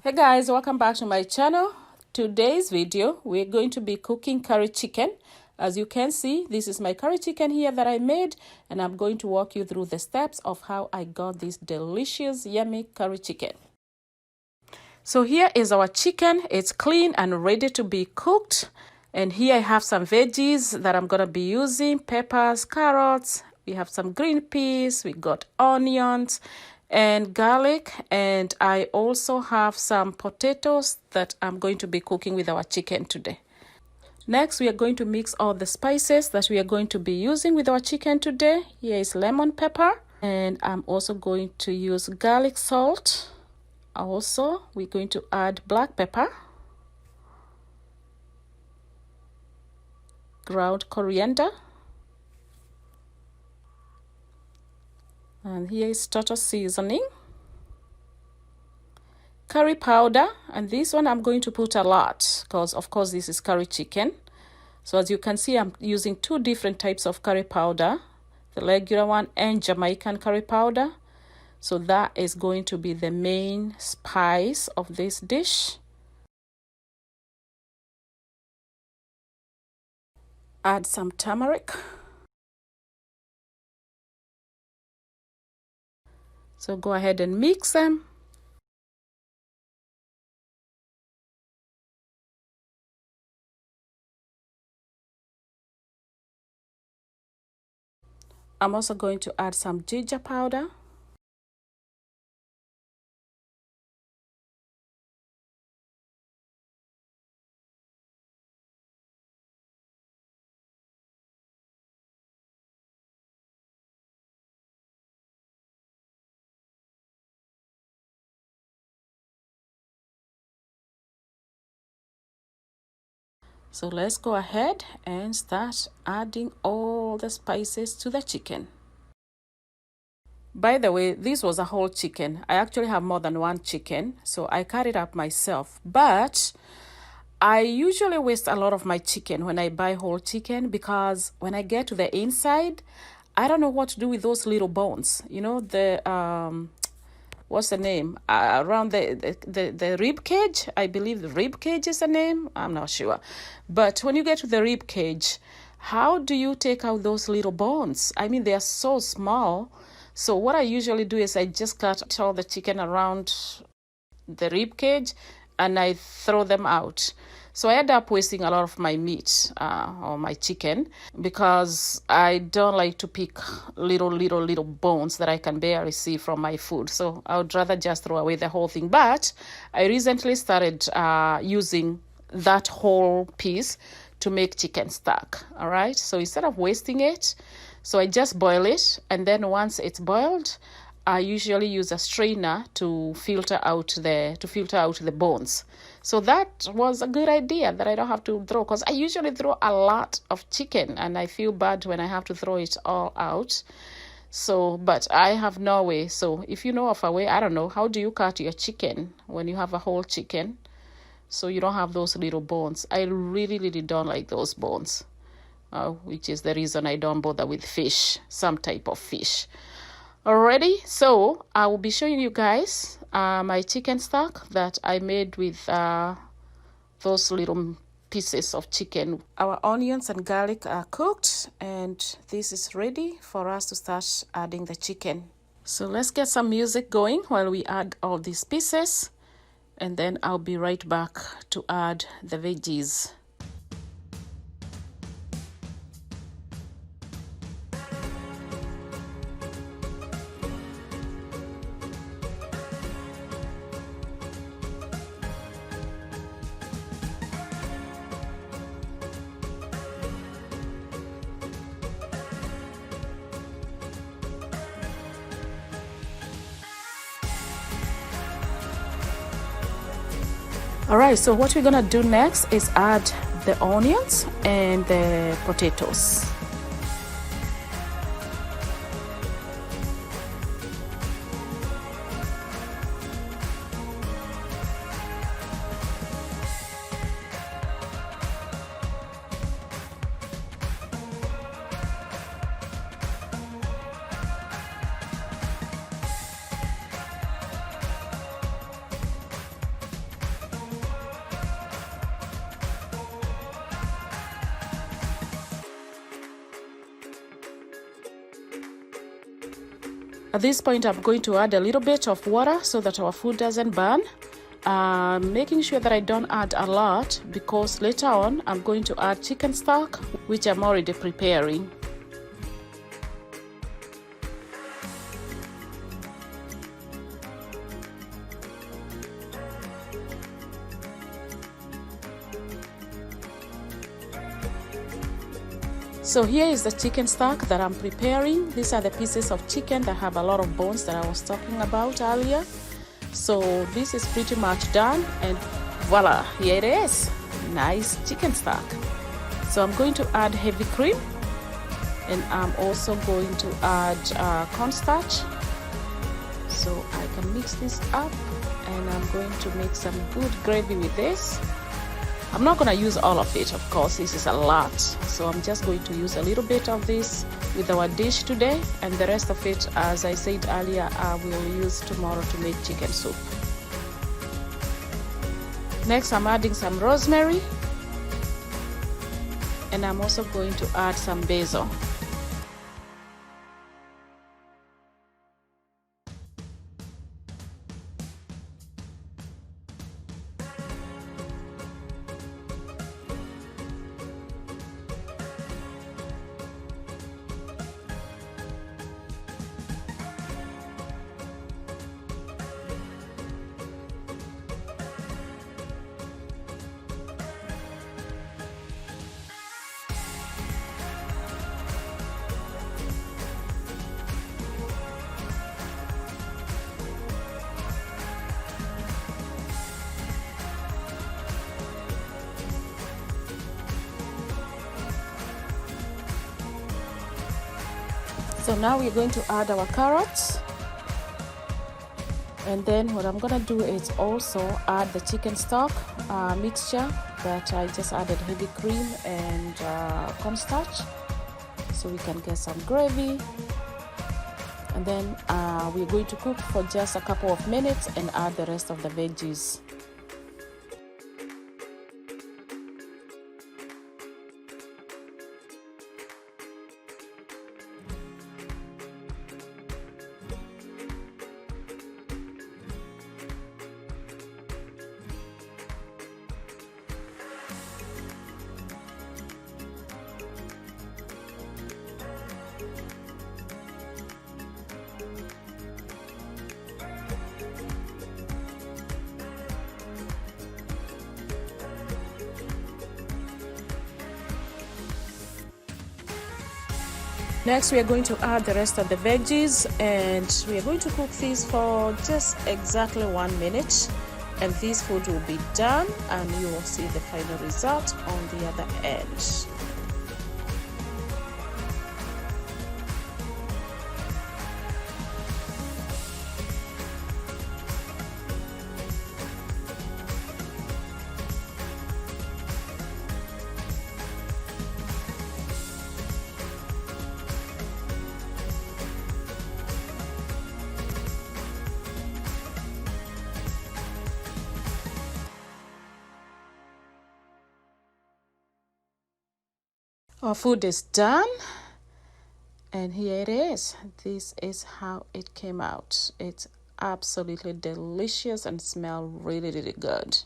Hey guys, welcome back to my channel. Today's video we're going to be cooking curry chicken. As you can see, this is my curry chicken here that I made, and I'm going to walk you through the steps of how I got this delicious yummy curry chicken. So here is our chicken. It's clean and ready to be cooked, and here I have some veggies that I'm going to be using: peppers, carrots, we have some green peas, we got onions and garlic, and I also have some potatoes that I'm going to be cooking with our chicken today. Next, we are going to mix all the spices that we are going to be using with our chicken today. Here is lemon pepper, and I'm also going to use garlic salt. Also, we're going to add black pepper, ground coriander, and here is total seasoning, curry powder, and this one I'm going to put a lot because of course this is curry chicken. So as you can see, I'm using two different types of curry powder, the regular one and Jamaican curry powder. So that is going to be the main spice of this dish. Add some turmeric. So go ahead and mix them. I'm also going to add some ginger powder. So let's go ahead and start adding all the spices to the chicken. By the way, this was a whole chicken. I actually have more than one chicken, so I cut it up myself. But I usually waste a lot of my chicken when I buy whole chicken, because when I get to the inside, I don't know what to do with those little bones. You know, the what's the name? Around the rib cage. I believe the rib cage is the name. I'm not sure. But when you get to the rib cage, how do you take out those little bones? I mean, they are so small. So what I usually do is I just cut all the chicken around the rib cage and I throw them out. So I end up wasting a lot of my meat or my chicken, because I don't like to pick little bones that I can barely see from my food. So I would rather just throw away the whole thing. But I recently started using that whole piece to make chicken stock. All right. So instead of wasting it, so I just boil it, and then once it's boiled, I usually use a strainer to filter out the bones. So that was a good idea, that I don't have to throw, because I usually throw a lot of chicken and I feel bad when I have to throw it all out. So, but I have no way. So if you know of a way, I don't know, how do you cut your chicken when you have a whole chicken so you don't have those little bones? I really don't like those bones, which is the reason I don't bother with fish, some type of fish. Alrighty, so I will be showing you guys my chicken stock that I made with those little pieces of chicken. Our onions and garlic are cooked, and this is ready for us to start adding the chicken. So let's get some music going while we add all these pieces, and then I'll be right back to add the veggies. Alright, so what we're gonna do next is add the onions and the potatoes. At this point, I'm going to add a little bit of water so that our food doesn't burn. Making sure that I don't add a lot because later on I'm going to add chicken stock, which I'm already preparing. So here is the chicken stock that I'm preparing. These are the pieces of chicken that have a lot of bones that I was talking about earlier. So this is pretty much done, and voila, here it is. Nice chicken stock. So I'm going to add heavy cream, and I'm also going to add cornstarch. So I can mix this up, and I'm going to make some good gravy with this. I'm not going to use all of it, of course, this is a lot. So I'm just going to use a little bit of this with our dish today, and the rest of it, as I said earlier, I will use tomorrow to make chicken soup. Next, I'm adding some rosemary, and I'm also going to add some basil. So now we're going to add our carrots, and then what I'm gonna do is also add the chicken stock mixture that I just added heavy cream and cornstarch, so we can get some gravy. And then we're going to cook for just a couple of minutes and add the rest of the veggies. Next, we are going to add the rest of the veggies, and we are going to cook these for just exactly 1 minute, and this food will be done, and you will see the final result on the other end. Our food is done, and here it is. This is how it came out. It's absolutely delicious and smell really, really good.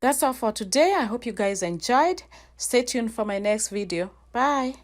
That's all for today. I hope you guys enjoyed. Stay tuned for my next video. Bye.